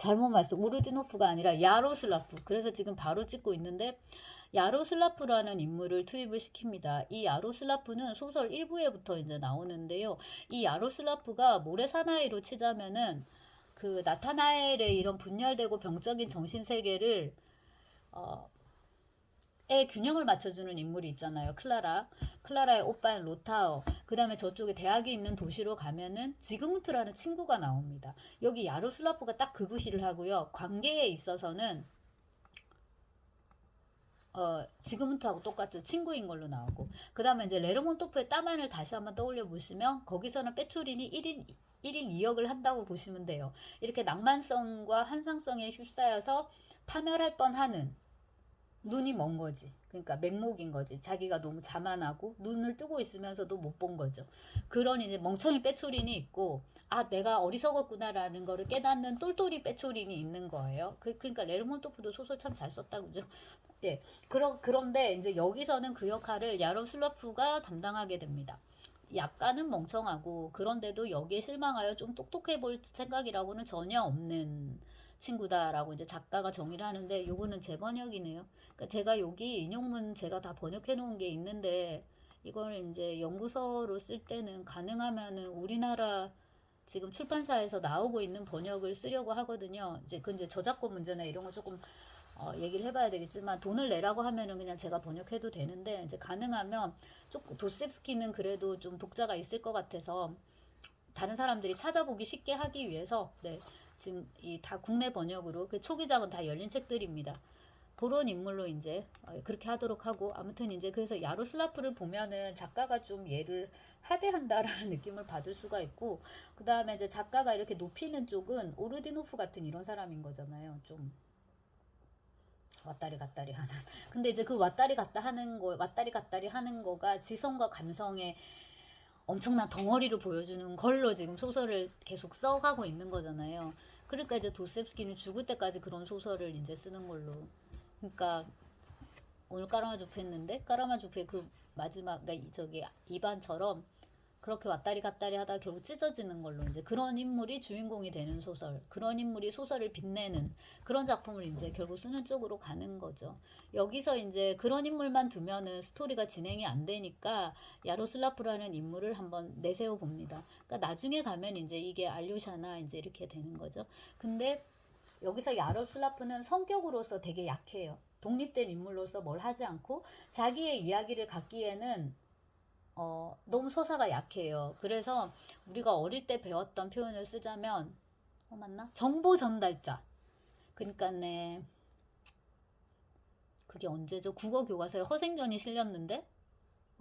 잘못 말씀. 우르디노프가 아니라 야로슬라프. 그래서 지금 바로 찍고 있는데 야로슬라프라는 인물을 투입을 시킵니다. 이 야로슬라프는 소설 1부에부터 이제 나오는데요. 이 야로슬라프가 모래 사나이로 치자면은 그 나타나엘의 이런 분열되고 병적인 정신 세계를 의 균형을 맞춰주는 인물이 있잖아요. 클라라의 오빠인 로타오. 그 다음에 저쪽에 대학이 있는 도시로 가면은 지그문트라는 친구가 나옵니다. 여기 야로슬라프가 딱 그 구실을 하고요. 관계에 있어서는 지그문트하고 똑같죠. 친구인 걸로 나오고. 그 다음에 이제 레르몬토프의 따만을 다시 한번 떠올려 보시면 거기서는 빼초린이 1인 2역을 한다고 보시면 돼요. 이렇게 낭만성과 환상성에 휩싸여서 파멸할 뻔하는 눈이 먼 거지. 그러니까 맹목인 거지. 자기가 너무 자만하고 눈을 뜨고 있으면서도 못 본 거죠. 그런 이제 멍청이 빼초린이 있고, 아, 내가 어리석었구나라는 거를 깨닫는 똘똘이 빼초린이 있는 거예요. 그러니까 레르몬토프도 소설 참 잘 썼다, 그죠? 예. 그런데 이제 여기서는 그 역할을 야로슬라프가 담당하게 됩니다. 약간은 멍청하고, 그런데도 여기에 실망하여 좀 똑똑해 볼 생각이라고는 전혀 없는 친구다라고 이제 작가가 정의를 하는데, 요거는 제 번역이네요. 그러니까 제가 여기 인용문 제가 다 번역해 놓은 게 있는데, 이걸 이제 연구서로 쓸 때는 가능하면은 우리나라 지금 출판사에서 나오고 있는 번역을 쓰려고 하거든요. 이제 그 이제 저작권 문제나 이런 거 조금 얘기를 해봐야 되겠지만, 돈을 내라고 하면은 그냥 제가 번역해도 되는데, 이제 가능하면 조금 도스옙스키는 그래도 좀 독자가 있을 것 같아서 다른 사람들이 찾아보기 쉽게 하기 위해서, 네, 지금 이 다 국내 번역으로, 그 초기작은 다 열린 책들입니다. 그런 인물로 이제 그렇게 하도록 하고, 아무튼 이제 그래서 야로슬라프를 보면은 작가가 좀 얘를 하대한다라는 느낌을 받을 수가 있고, 그 다음에 이제 작가가 이렇게 높이는 쪽은 오르디노프 같은 이런 사람인 거잖아요. 좀 왔다리 갔다리 하는. 근데 이제 그 왔다리 갔다리 하는 거가 지성과 감성의 엄청난 덩어리를 보여주는 걸로 지금 소설을 계속 써가고 있는 거잖아요. 그러니까 이제 도스옙스키는 죽을 때까지 그런 소설을 이제 쓰는 걸로. 그러니까 오늘 까라마조프 했는데 까라마조프의 그 마지막 저기 이반처럼 그렇게 왔다리 갔다리 하다 결국 찢어지는 걸로 이제 그런 인물이 주인공이 되는 소설, 그런 인물이 소설을 빛내는 그런 작품을 이제 결국 쓰는 쪽으로 가는 거죠. 여기서 이제 그런 인물만 두면은 스토리가 진행이 안 되니까 야로슬라프라는 인물을 한번 내세워 봅니다. 그러니까 나중에 가면 이제 이게 알료샤나 이제 이렇게 되는 거죠. 근데 여기서 야로슬라프는 성격으로서 되게 약해요. 독립된 인물로서 뭘 하지 않고 자기의 이야기를 갖기에는 너무 서사가 약해요. 그래서 우리가 어릴 때 배웠던 표현을 쓰자면, 맞나? 정보 전달자. 그러니까 네, 그게 언제죠? 국어 교과서에 허생전이 실렸는데,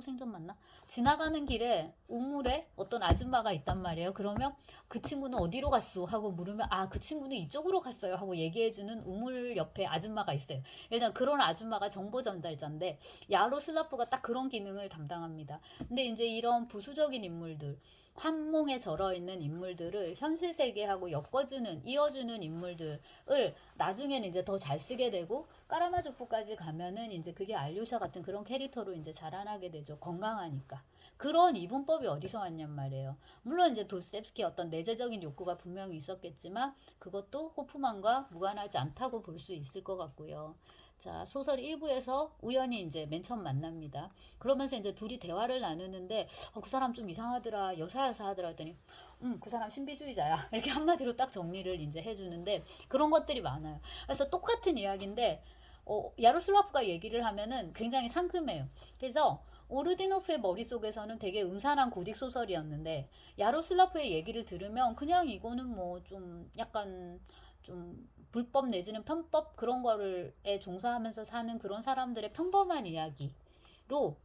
생전 맞나? 지나가는 길에 우물에 어떤 아줌마가 있단 말이에요. 그러면 그 친구는 어디로 갔어? 하고 물으면 아, 그 친구는 이쪽으로 갔어요. 하고 얘기해주는 우물 옆에 아줌마가 있어요. 일단 그런 아줌마가 정보 전달자인데 야로슬라프가 딱 그런 기능을 담당합니다. 근데 이제 이런 부수적인 인물들, 환몽에 절어 있는 인물들을 현실 세계하고 이어주는 인물들을 나중에는 이제 더 잘 쓰게 되고 까라마조프까지 가면은 이제 그게 알료샤 같은 그런 캐릭터로 이제 자라나게 되죠. 건강하니까. 그런 이분법이 어디서 왔냔 말이에요. 물론 이제 도스옙스키 어떤 내재적인 욕구가 분명히 있었겠지만 그것도 호프만과 무관하지 않다고 볼 수 있을 것 같고요. 자, 소설 1부에서 우연히 이제 맨 처음 만납니다. 그러면서 이제 둘이 대화를 나누는데 그 사람 좀 이상하더라, 여사여사하더라 했더니 그 사람 신비주의자야. 이렇게 한마디로 딱 정리를 이제 해주는데 그런 것들이 많아요. 그래서 똑같은 이야기인데 야로슬라프가 얘기를 하면은 굉장히 상큼해요. 그래서 오르디노프의 머릿속에서는 되게 음산한 고딕 소설이었는데 야로슬라프의 얘기를 들으면 그냥 이거는 뭐 좀 약간 좀 불법 내지는 편법 그런 거를에 종사하면서 사는 그런 사람들의 평범한 이야기로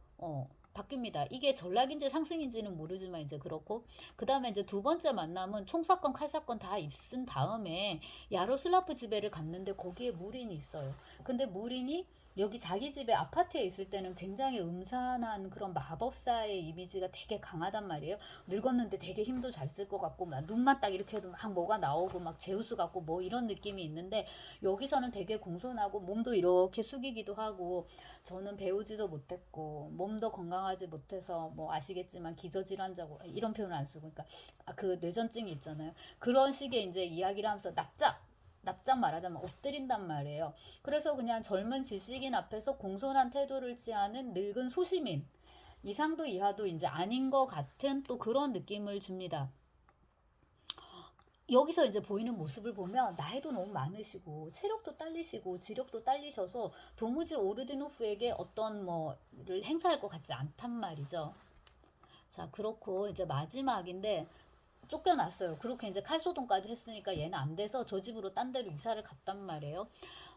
바뀝니다. 이게 전락인지 상승인지는 모르지만 이제 그렇고 그 다음에 이제 두 번째 만남은 총사건 칼사건 다 있은 다음에 야로슬라프 집에를 갔는데 거기에 무린이 있어요. 근데 무린이 여기 자기 집에 아파트에 있을 때는 굉장히 음산한 그런 마법사의 이미지가 되게 강하단 말이에요. 늙었는데 되게 힘도 잘 쓸 것 같고 막 눈만 딱 이렇게 해도 막 뭐가 나오고 막 제우스 같고 뭐 이런 느낌이 있는데 여기서는 되게 공손하고 몸도 이렇게 숙이기도 하고 저는 배우지도 못했고 몸도 건강하지 못해서 뭐 아시겠지만 기저질환자고 이런 표현을 안 쓰고 그러니까 그 뇌전증이 있잖아요. 그런 식의 이제 이야기를 하면서 납작 납작 말하자면 엎드린단 말이에요. 그래서 그냥 젊은 지식인 앞에서 공손한 태도를 취하는 늙은 소시민, 이상도 이하도 이제 아닌 것 같은 또 그런 느낌을 줍니다. 여기서 이제 보이는 모습을 보면 나이도 너무 많으시고 체력도 딸리시고 지력도 딸리셔서 도무지 오르디노프에게 어떤 뭐를 행사할 것 같지 않단 말이죠. 자, 그렇고 이제 마지막인데 쫓겨났어요. 그렇게 이제 칼소동까지 했으니까 얘는 안 돼서 저 집으로 딴 데로 이사를 갔단 말이에요.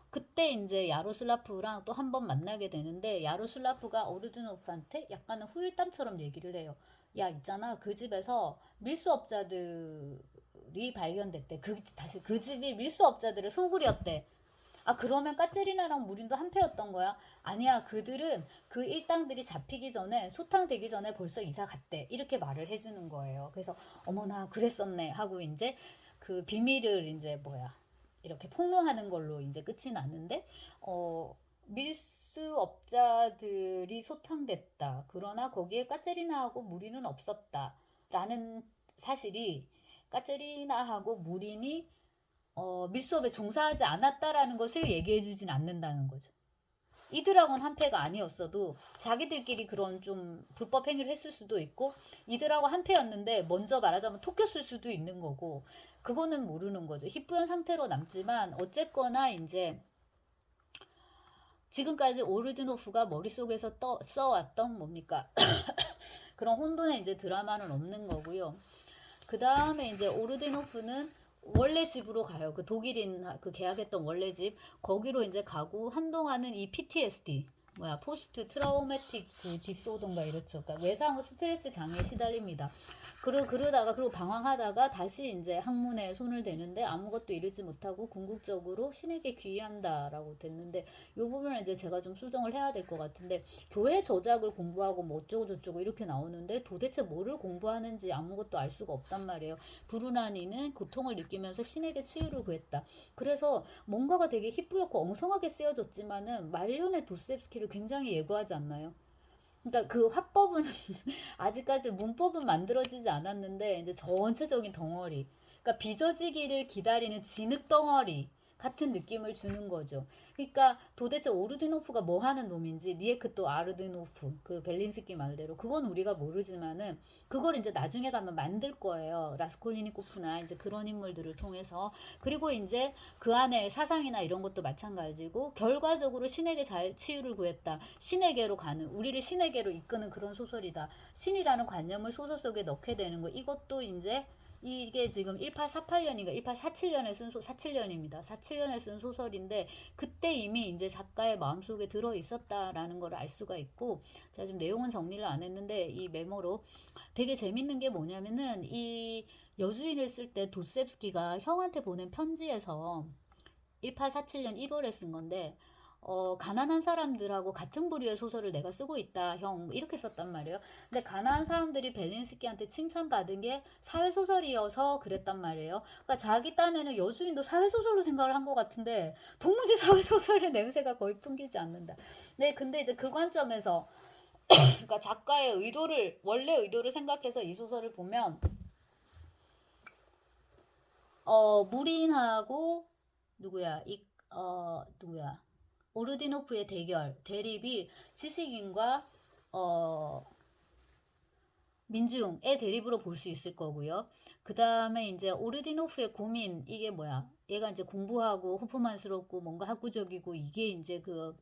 그때 이제 야로슬라프랑 또 한 번 만나게 되는데 야로슬라프가 오르드노프한테 약간은 후일담처럼 얘기를 해요. 야, 있잖아. 그 집에서 밀수업자들이 발견됐대. 다시 그 집이 밀수업자들의 소굴이었대. 아, 그러면 까체리나랑 무린도 한패였던 거야? 아니야, 그들은 그 일당들이 잡히기 전에, 소탕되기 전에 벌써 이사 갔대. 이렇게 말을 해주는 거예요. 그래서 어머나 그랬었네 하고 이제 그 비밀을 이제 이렇게 폭로하는 걸로 이제 끝이 나는데, 밀수업자들이 소탕됐다. 그러나 거기에 까체리나하고 무린은 없었다. 라는 사실이 까체리나하고 무린이 밀수업에 종사하지 않았다라는 것을 얘기해 주진 않는다는 거죠. 이들하고는 한패가 아니었어도 자기들끼리 그런 좀 불법 행위를 했을 수도 있고 이들하고 한패였는데 먼저 말하자면 톡 꼈을 수도 있는 거고 그거는 모르는 거죠. 희뿌연 상태로 남지만 어쨌거나 이제 지금까지 오르드노프가 머릿속에서 써왔던 뭡니까? 그런 혼돈의 이제 드라마는 없는 거고요. 그 다음에 이제 오르디노프는 원래 집으로 가요. 그 독일인 그 계약했던 원래 집 거기로 이제 가고 한동안은 이 PTSD 포스트 트라우마틱 그 디소던가 이렇죠. 그러니까 외상 후 스트레스 장애에 시달립니다. 그리고 방황하다가 다시 이제 학문에 손을 대는데 아무것도 이루지 못하고 궁극적으로 신에게 귀의한다라고 됐는데 이 부분을 이제 제가 좀 수정을 해야 될 것 같은데 교회 저작을 공부하고 뭐 어쩌고 저쩌고 이렇게 나오는데 도대체 뭐를 공부하는지 아무것도 알 수가 없단 말이에요. 브루나니는 고통을 느끼면서 신에게 치유를 구했다. 그래서 뭔가가 되게 희뿌옇고 엉성하게 쓰여졌지만은 말년의 도스옙스키를 굉장히 예고하지 않나요? 그러니까 그 화법은 아직까지 문법은 만들어지지 않았는데 이제 전체적인 덩어리. 그러니까 빚어지기를 기다리는 진흙 덩어리 같은 느낌을 주는 거죠. 그러니까 도대체 오르디노프가 뭐 하는 놈인지 니에크 또 아르드노프 그 벨린스키 말대로 그건 우리가 모르지만은 그걸 이제 나중에 가면 만들 거예요. 라스콜리니코프나 이제 그런 인물들을 통해서 그리고 이제 그 안에 사상이나 이런 것도 마찬가지고 결과적으로 신에게 치유를 구했다. 신에게로 가는 우리를 신에게로 이끄는 그런 소설이다. 신이라는 관념을 소설 속에 넣게 되는 거 이것도 이제 이게 지금 1848년인가 1847년에 쓴 47년입니다. 47년에 쓴 소설인데 그때 이미 이제 작가의 마음속에 들어 있었다라는 걸 알 수가 있고 제가 지금 내용은 정리를 안 했는데 이 메모로 되게 재밌는 게 뭐냐면은 이 여주인을 쓸 때 도스옙스키가 형한테 보낸 편지에서 1847년 1월에 쓴 건데 가난한 사람들하고 같은 부류의 소설을 내가 쓰고 있다, 형. 이렇게 썼단 말이에요. 근데 가난한 사람들이 벨린스키한테 칭찬받은 게 사회소설이어서 그랬단 말이에요. 그러니까 자기 딴에는 여주인도 사회소설로 생각을 한 것 같은데, 도무지 사회소설의 냄새가 거의 풍기지 않는다. 네, 근데 이제 그 관점에서, 그러니까 작가의 원래 의도를 생각해서 이 소설을 보면, 무린하고, 누구야. 오르디노프의 대립이 지식인과 민중의 대립으로 볼 수 있을 거고요. 그 다음에 이제 오르디노프의 고민 이게 뭐야? 얘가 이제 공부하고 호프만스럽고 뭔가 학구적이고 이게 이제 그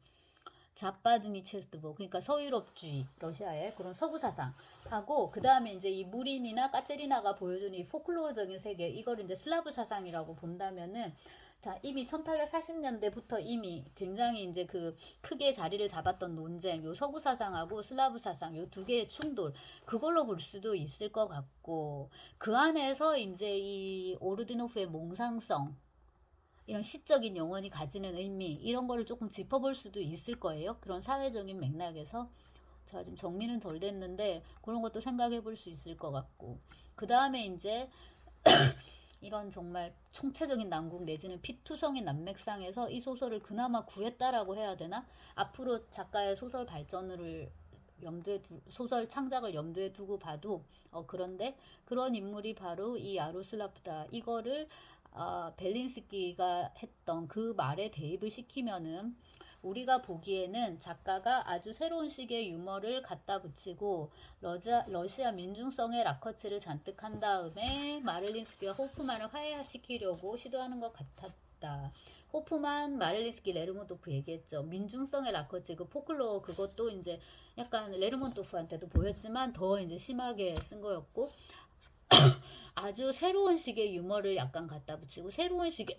자파드니체스트보 그러니까 서유럽주의 러시아의 그런 서구 사상하고 그 다음에 이제 이 무린이나 까체리나가 보여주는 이 포클로어적인 세계 이걸 이제 슬라브 사상이라고 본다면은 자 이미 1840년대부터 이미 굉장히 이제 그 크게 자리를 잡았던 논쟁 요 서구 사상하고 슬라브 사상 요 두 개의 충돌 그걸로 볼 수도 있을 것 같고 그 안에서 이제 이 오르디노프의 몽상성 이런 시적인 영혼이 가지는 의미 이런 거를 조금 짚어볼 수도 있을 거예요. 그런 사회적인 맥락에서 제가 지금 정리는 덜 됐는데 그런 것도 생각해 볼 수 있을 것 같고 그 다음에 이제 이런 정말 총체적인 난국 내지는 피투성인 난맥상에서 이 소설을 그나마 구했다라고 해야 되나? 앞으로 작가의 소설 발전을 소설 창작을 염두에 두고 봐도 그런데 그런 인물이 바로 이 야로슬라프다. 이거를 벨린스키가 했던 그 말에 대입을 시키면은 우리가 보기에는 작가가 아주 새로운 식의 유머를 갖다 붙이고 러시아 민중성의 라커츠를 잔뜩 한 다음에 마를린스키와 호프만을 화해시키려고 시도하는 것 같았다. 호프만, 마를린스키, 레르몬토프 얘기했죠. 민중성의 라커츠, 그 포클로어 그것도 이제 약간 레르몬토프한테도 보였지만 더 이제 심하게 쓴 거였고, 아주 새로운 식의 유머를 약간 갖다 붙이고 새로운 식의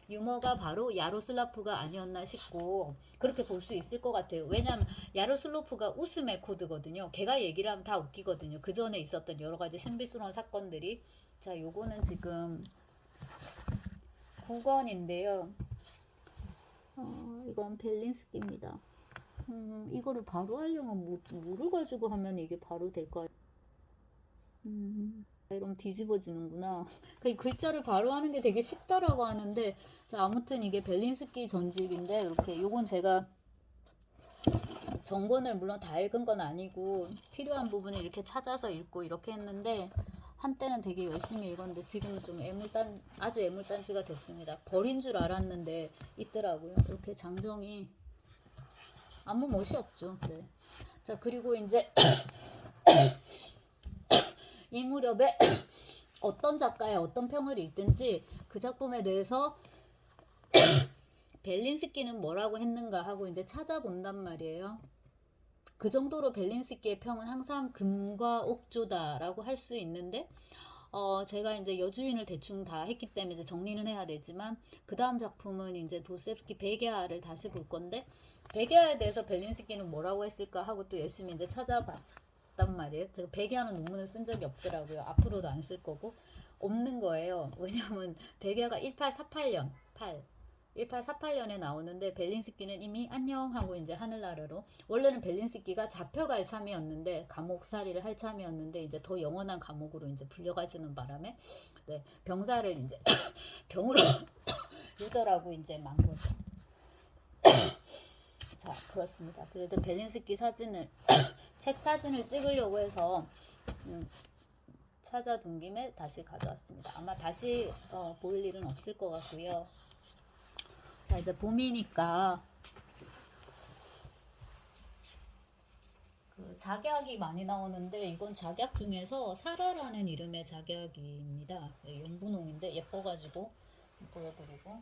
유머가 바로 야로슬라프가 아니었나 싶고 그렇게 볼 수 있을 것 같아요. 왜냐하면 야로슬로프가 웃음의 코드거든요. 걔가 얘기를 하면 다 웃기거든요. 그 전에 있었던 여러 가지 신비스러운 사건들이. 자, 요거는 지금 9권인데요. 이건 벨린스키입니다. 이거를 바로 하려면 뭐를 가지고 하면 이게 바로 될까요? 이러면 뒤집어지는구나. 그 글자를 바로 하는 게 되게 쉽다라고 하는데, 자, 아무튼 이게 벨린스키 전집인데, 이렇게, 요건 제가 전권을 물론 다 읽은 건 아니고, 필요한 부분을 이렇게 찾아서 읽고 이렇게 했는데, 한때는 되게 열심히 읽었는데, 지금은 좀 아주 애물단지가 됐습니다. 버린 줄 알았는데, 있더라고요. 이렇게 장정이 아무 멋이 없죠. 네. 자, 그리고 이제, 이 무렵에 어떤 작가의 어떤 평을 읽든지 그 작품에 대해서 벨린스키는 뭐라고 했는가 하고 이제 찾아본단 말이에요. 그 정도로 벨린스키의 평은 항상 금과 옥조다라고 할 수 있는데, 제가 이제 여주인을 대충 다 했기 때문에 이제 정리는 해야 되지만, 그 다음 작품은 이제 도스토옙스키 베게아를 다시 볼 건데, 베게아에 대해서 벨린스키는 뭐라고 했을까 하고 또 열심히 이제 찾아봤단 말이에요. 제가 베게아는 논문을 쓴 적이 없더라고요. 앞으로도 안 쓸 거고. 없는 거예요. 왜냐면 베게아가 1848년 1848년에 나오는데 벨린스키는 이미 안녕 하고 이제 하늘나라로, 원래는 벨린스키가 잡혀갈 참이었는데 감옥살이를 할 참이었는데 이제 더 영원한 감옥으로 이제 불려가시는 바람에 네, 병사를 이제 병으로 요절하고 이제 만 거죠. 자, 그렇습니다. 그래도 벨린스키 사진을 책 사진을 찍으려고 해서 찾아둔 김에 다시 가져왔습니다. 아마 다시 보일 일은 없을 것 같고요. 자, 이제 봄이니까 그 작약이 많이 나오는데, 이건 작약 중에서 사라라는 이름의 작약입니다. 연분홍인데 예뻐가지고 보여드리고,